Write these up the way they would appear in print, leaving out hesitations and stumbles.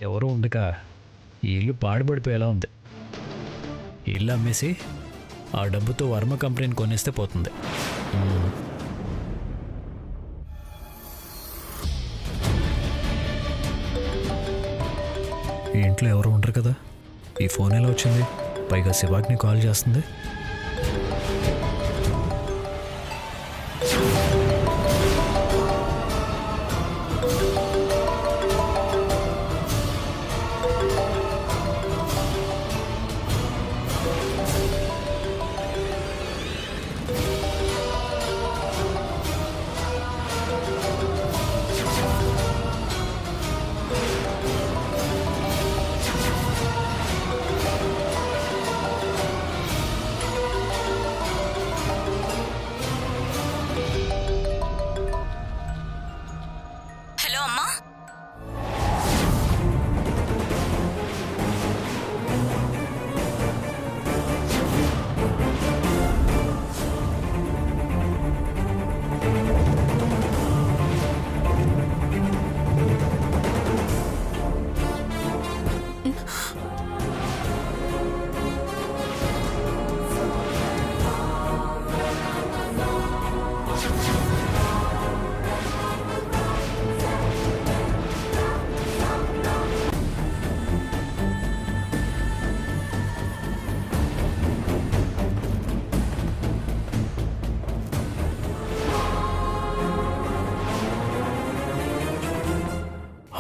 ఎవరు ఉండక ఈ ఇల్లు పాడుపడిపోయేలా ఉంది. ఇల్లు అమ్మేసి ఆ డబ్బుతో వర్మ కంపెనీని కొనేస్తే పోతుంది. ఈ ఇంట్లో ఎవరు ఉండరు కదా. ఈ ఫోన్ ఎలా వచ్చింది? పైగా శివాగ్ని కాల్ చేస్తుంది.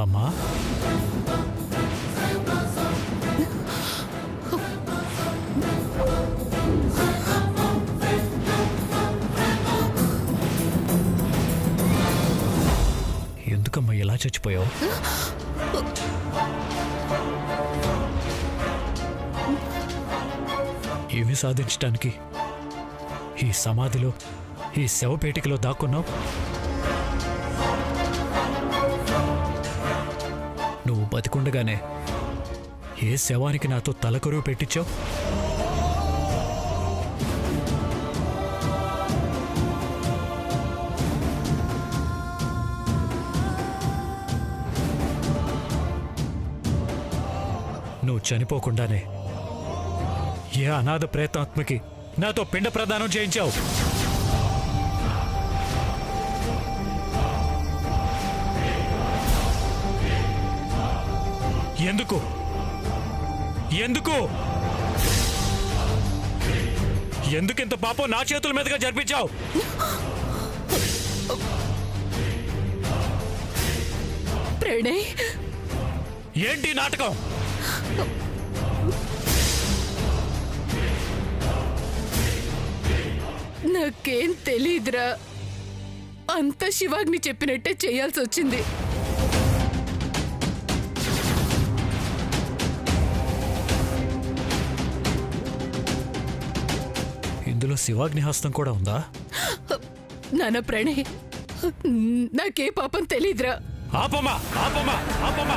అమ్మా, ఎందుకమ్మా ఇలా చచ్చిపోయావు? ఏమి సాధించటానికి ఈ సమాధిలో, ఈ శవపేటికలో దాక్కున్నావు? నువ్వు బతికుండగానే ఏ శవానికి నాతో తలకరువు పెట్టించావు? నువ్వు చనిపోకుండానే ఏ అనాథ ప్రేతాత్మకి నాతో పిండ ప్రదానం చేయించావు? ఎందుకు ఎందుకు ఎందుకింత పాపం నా చేతుల మీదుగా జరిపించావు? ప్రణయ్, ఏంటి నాటకం? నాకేం తెలీదురా. అంత శివాగ్ని చెప్పినట్టే చేయాల్సి వచ్చింది. ఇందులో శివాగ్ని హస్తం కూడా ఉందా? నాన్న ప్రణయ్, నాకే పాపం తెలీదురా. ఆపమా ఆపమా ఆపమా!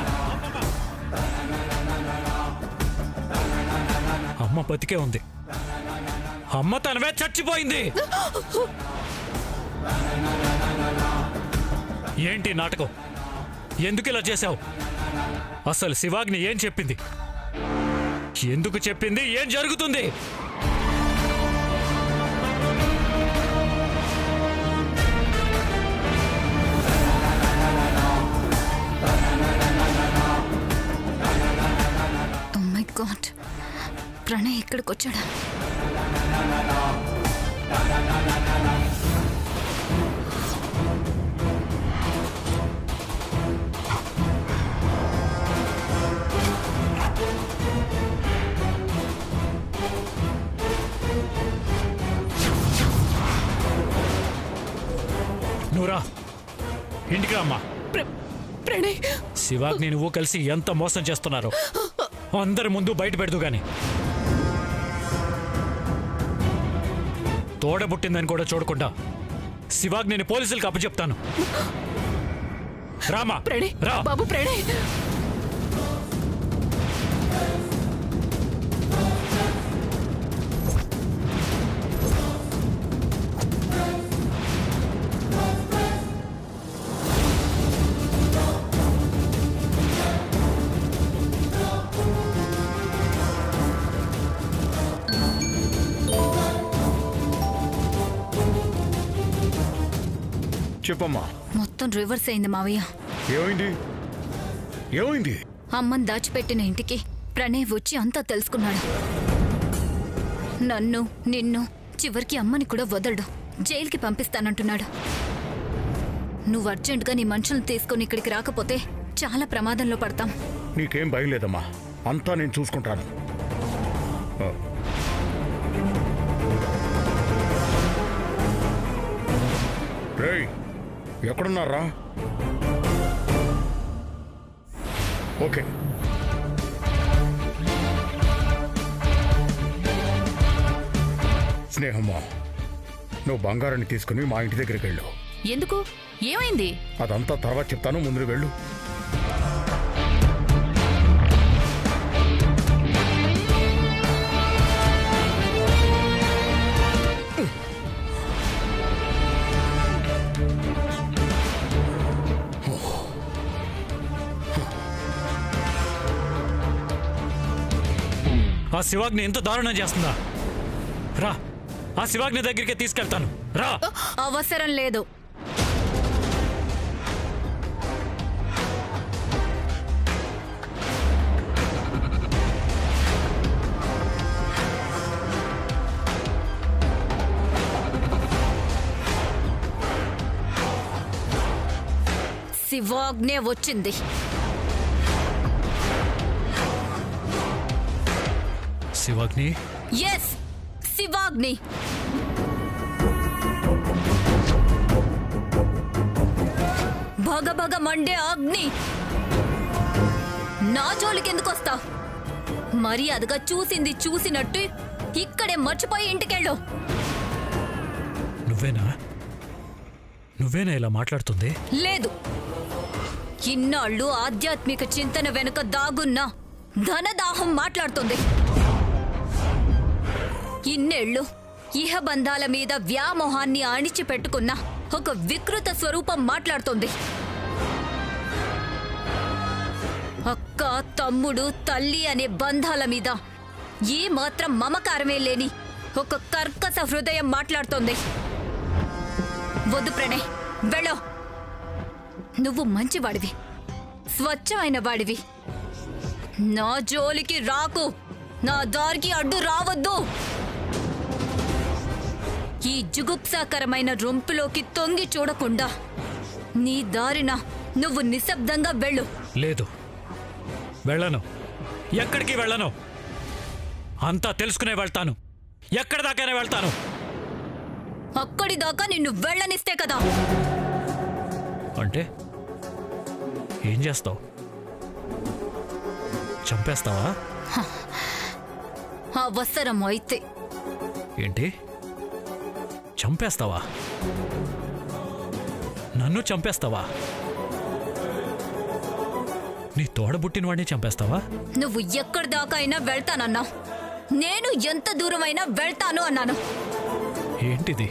అమ్మ బతికే ఉంది. అమ్మ తనవే చచ్చిపోయింది. ఏంటి నాటకం? ఎందుకు ఇలా చేశావు? అసలు శివాగ్ని ఏం చెప్పింది? ఎందుకు చెప్పింది? ఏం జరుగుతుంది? ప్రణయ్ ఇక్కడికి వచ్చాడా? నూరా, ఇంటికి రామ్మా. ప్రణయ్, శివాగ్ని నువ్వు కలిసి ఎంత మోసం చేస్తున్నారు అందరి ముందు బయట పెడదు గాని. తోడబుట్టిందని కూడా చూడకుండా శివాగ్ని పోలీసులకు అప్పచెప్తాను. రామా. ప్రణయ్, రా బాబు ప్రణయ్. చెప్పమ్మా. మొత్తం రివర్స్ అయింది మావయ్య. ఏమైంది? ఏమైంది? అమ్మని దాచిపెట్టిన ఇంటికి ప్రణయ్ వచ్చి అంతా తెలుసుకున్నాడు. నన్ను నిన్ను చివరికి అమ్మని కూడా వదలడు, జైలుకి పంపిస్తానంటున్నాడు. నువ్వు అర్జెంటుగా నీ మనుషులను తీసుకొని ఇక్కడికి రాకపోతే చాలా ప్రమాదంలో పడతాం. నీకేం భయం లేదమ్మా, అంతా నేను చూసుకుంటాను. రేయ్, ఎక్కడున్నారా? ఓకే. స్నేహమ్మా, నువ్వు బంగారాన్ని తీసుకుని మా ఇంటి దగ్గరికి వెళ్ళు. ఎందుకు? ఏమైంది? అదంతా తర్వాత చెప్తాను, ముందు వెళ్ళు. ఆ శివాగ్ని ఎంత దారుణం చేస్తుందా? రా, ఆ శివాగ్ని దగ్గరికి తీసుకెళ్తాను. రా. అవసరం లేదు. శివాగ్నే వచ్చింది. శివాగ్ని? ఎస్, శివాగ్ని. భగభగ మండే అగ్ని. నా జోలికెందుకు వస్తావు? మర్యాదగా చూసింది చూసినట్టు ఇక్కడే మర్చిపోయి ఇంటికెళ్ళు. నువ్వేనా ఇలా మాట్లాడుతుంది? లేదు, ఇన్నాళ్ళు ఆధ్యాత్మిక చింతన వెనుక దాగున్న ధనదాహం మాట్లాడుతుంది. ఇన్నేళ్లు ఇహబంధాల మీద వ్యామోహాన్ని అణిచిపెట్టుకున్న ఒక వికృత స్వరూపం మాట్లాడుతుంది. అక్క, తమ్ముడు, తల్లి అనే బంధాల మీద ఏ మాత్రం మమకారమే లేని ఒక కర్కశ హృదయం మాట్లాడుతోంది. వద్దు ప్రణయ్, వెళ్ళో. నువ్వు మంచివాడివి, స్వచ్ఛమైన వాడివి. నా జోలికి రాకు, నా దారికి అడ్డు రావద్దు. ఈ జుగుప్సాకరమైన రొంపులోకి తొంగి చూడకుండా నీ దారిన నువ్వు నిశ్శబ్దంగా వెళ్ళు. లేదు, వెళ్ళను. ఎక్కడికి వెళ్ళను. అంతా తెలుసుకునే వెళ్తాను. ఎక్కడి దాకానే వెళ్తాను. అక్కడి దాకా నిన్ను వెళ్ళనిస్తే కదా. అంటే ఏం చేస్తావు? చంపేస్తావా? అవసరం అయితే. ఏంటి? చంపేస్తావా? నన్ను చంపేస్తావా? నీ తోడబుట్టిన వాడిని చంపేస్తావా? నువ్వు ఎక్కడి దాకా అయినా వెళ్తానన్నా, నేను ఎంత దూరమైనా వెళ్తాను అన్నాను. ఏంటిది?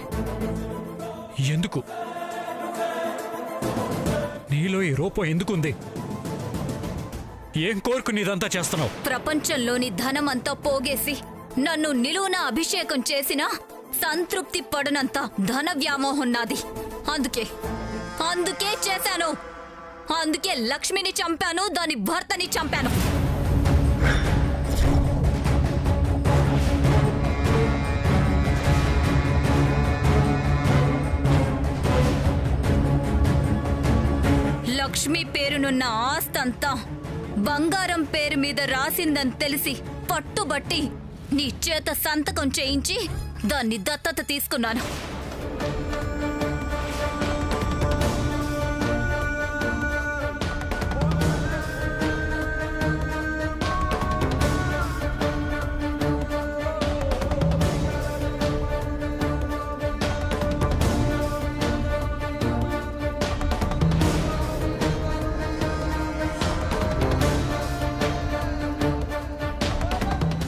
ఎందుకు? నీలో ఈ రూపం ఎందుకుంది? ఏం కోరుకుని ఇదంతా చేస్తున్నావు? ప్రపంచంలోని ధనమంతా పోగేసి నన్ను నిలువున అభిషేకం చేసినా సంతృప్తి పడనంత ధన వ్యామోహం నాది. అందుకే చేశాను. అందుకే లక్ష్మిని చంపాను, దాని భర్తని చంపాను. లక్ష్మి పేరునున్న ఆస్తంతా బంగారం పేరు మీద రాసిందని తెలిసి పట్టుబట్టి నీ చేత సంతకం చేయించి దాన్ని దత్తత తీసుకున్నాను.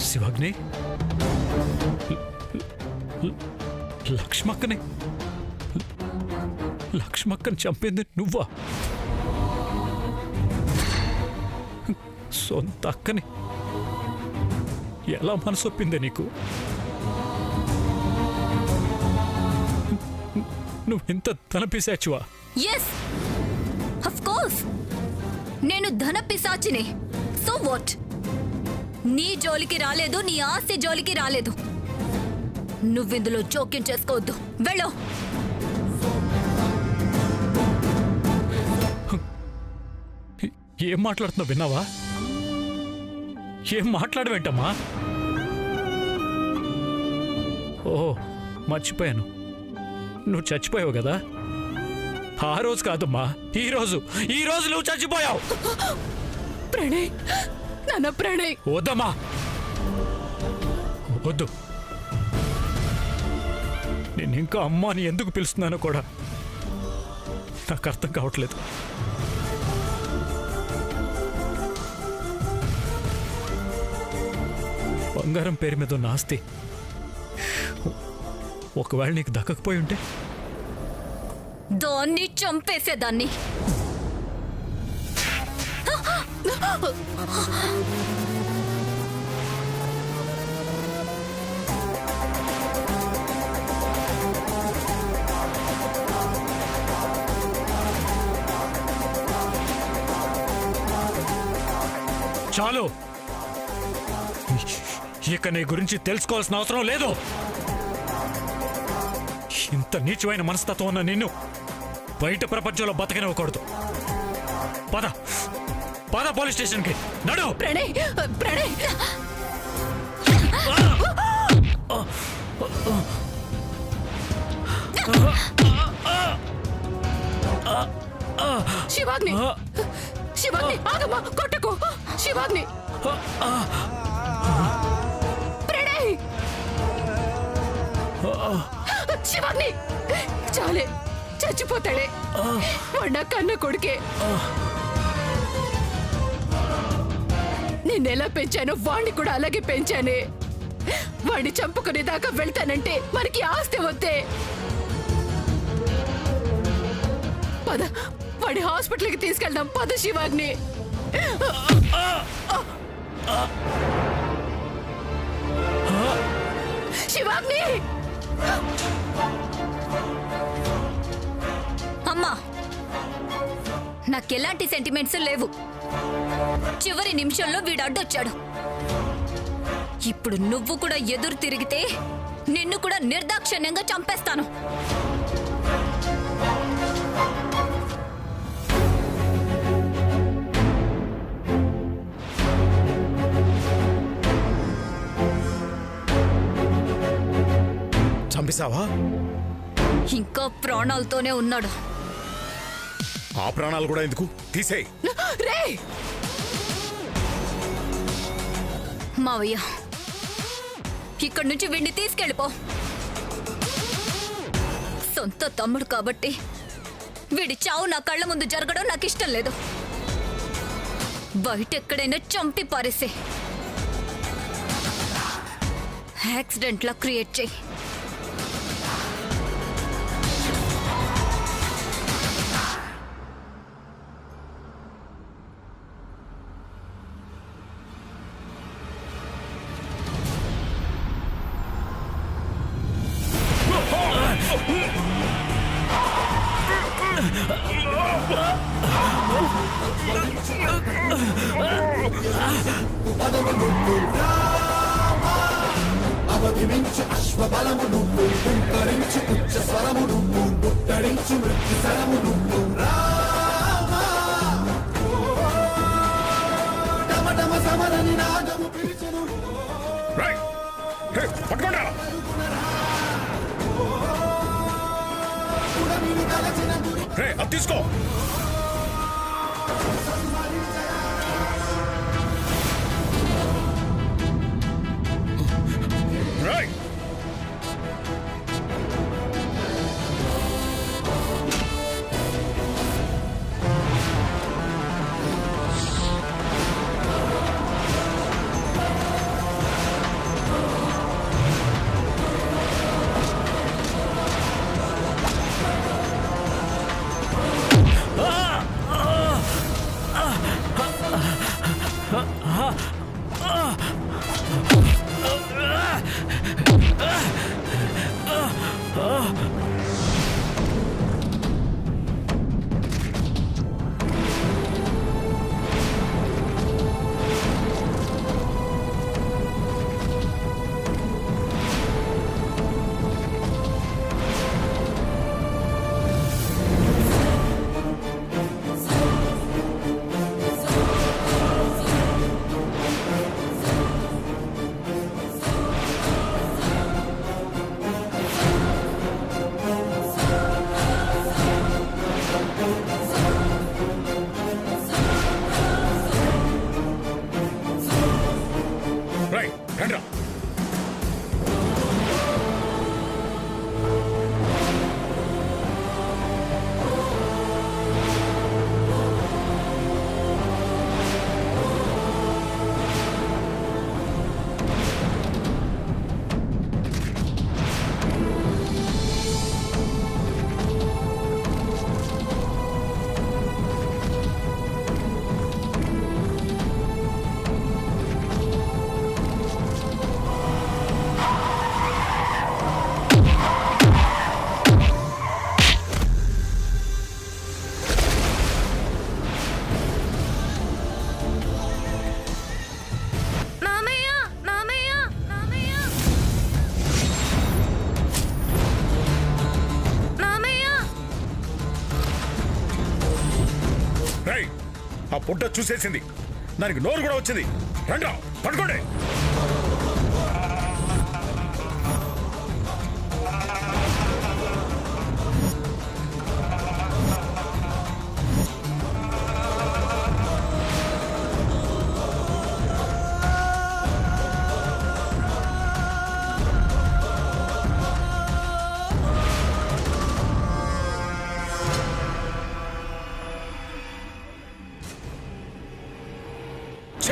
శివాగ్ని, లక్ష్మక్కని చంపింది నువ్వా? సొంత అక్కని ఎలా మనసొప్పిందే నీకు? నువ్వు ఇంత తలపిసాచువా? ఎస్ ఆఫ్ కోర్స్ నేను ధన పిశాచిని. So what? నీ జోలికి రాలేదు, నీ ఆస్తి జోలికి రాలేదు. నువ్విందులో జోక్యం చేసుకోవద్దు. వెళ్ళు. ఏం మాట్లాడుతున్నావు విన్నావా? ఏం మాట్లాడవేంటమ్మా? ఓహో, మర్చిపోయాను. నువ్వు చచ్చిపోయావు కదా. ఆ రోజు కాదమ్మా, ఈ రోజు నువ్వు చచ్చిపోయావు. ప్రణయ్, నాన్న ప్రణయ్. వద్దమ్మా, వద్దు. నేను ఇంకా అమ్మాని ఎందుకు పిలుస్తున్నానో కూడా నాకు అర్థం కావట్లేదు. బంగారం పేరు మీద ఉన్న ఆస్తి ఒకవేళ నీకు దక్కకపోయి ఉంటే దాన్ని చంపేసేదాన్ని. చాలు, ఇక నీ గురించి తెలుసుకోవాల్సిన అవసరం లేదు. ఇంత నీచమైన మనస్తత్వం ఉన్న నిన్ను బయట ప్రపంచంలో బతకనివ్వకూడదు. పద పద పోలీస్ స్టేషన్కి నడు. ప్రణయ్, ప్రణయ్. శివాగ్ని, శివాగ్ని ఆగమ్మా, కొట్టకు. శివాగ్ని, ప్రణయ్, శివాగ్ని. చాలే, చచ్చిపోతాడే. వాడు నా కన్న కొడుకే. నిన్నెలా పెంచానో వాణ్ణి కూడా అలాగే పెంచానే. వాడిని చంపుకునే దాకా వెళ్తానంటే మనకి ఆస్తి వద్దే. పద, వాడి హాస్పిటల్కి తీసుకెళ్దాం. పద శివాగ్ని. శివాగ్ని. అమ్మా, నాకెలాంటి సెంటిమెంట్స్ లేవు. చివరి నిమిషంలో వీడు అడ్డొచ్చాడు. ఇప్పుడు నువ్వు కూడా ఎదురు తిరిగితే నిన్ను కూడా నిర్దాక్షిణ్యంగా చంపేస్తాను. చంపేశావా? ఇంకా ప్రాణాలతోనే ఉన్నాడు. ఆ ప్రాణాలు కూడా ఎందుకు? తీసేయ్. రే మావయ్య, ఇక్కడి నుంచి వీడిని తీసుకెళ్ళిపో. సొంత తమ్ముడు కాబట్టి వీడి చావు నా కళ్ళ ముందు జరగడం నాకు ఇష్టం లేదు. బయట ఎక్కడైనా చంపి పారేసే. యాక్సిడెంట్ లా క్రియేట్ చేయి. అవధిమించు అశ్వబలము నువ్వు, పుంకరించు ఉచ్చ స్వరము నువ్వు, ముట్టడించు మృత్యు స్వరము నువ్వు. రామా టమటమ సమర నినాదము పిలిచెను. పట్టుకోండా. అది తీసుకో. Right. రేయ్, ఆ పుట్ట చూసేసింది, దానికి నోరు కూడా వచ్చింది. రండ్రా, పట్టుకోండి. ఛ!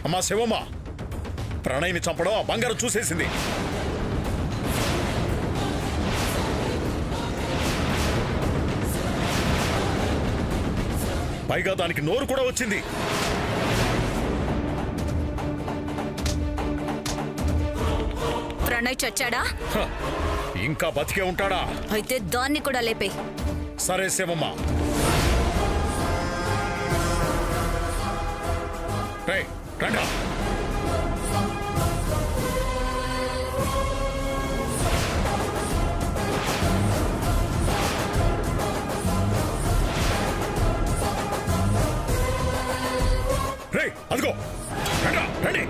అమ్మా శివమ్మ, ప్రణయ్ని చంపడం ఆ బంగారం చూసేసింది. పైగా దానికి నోరు కూడా వచ్చింది. ప్రణయ్ చచ్చాడా? హ, ఇంకా బతికే ఉంటాడా? అయితే దాన్ని కూడా లేపే. సరే శివమ్మ. రేయ్, రండ్రా. రేయ్, అదిగో, రండ్రా, రండి.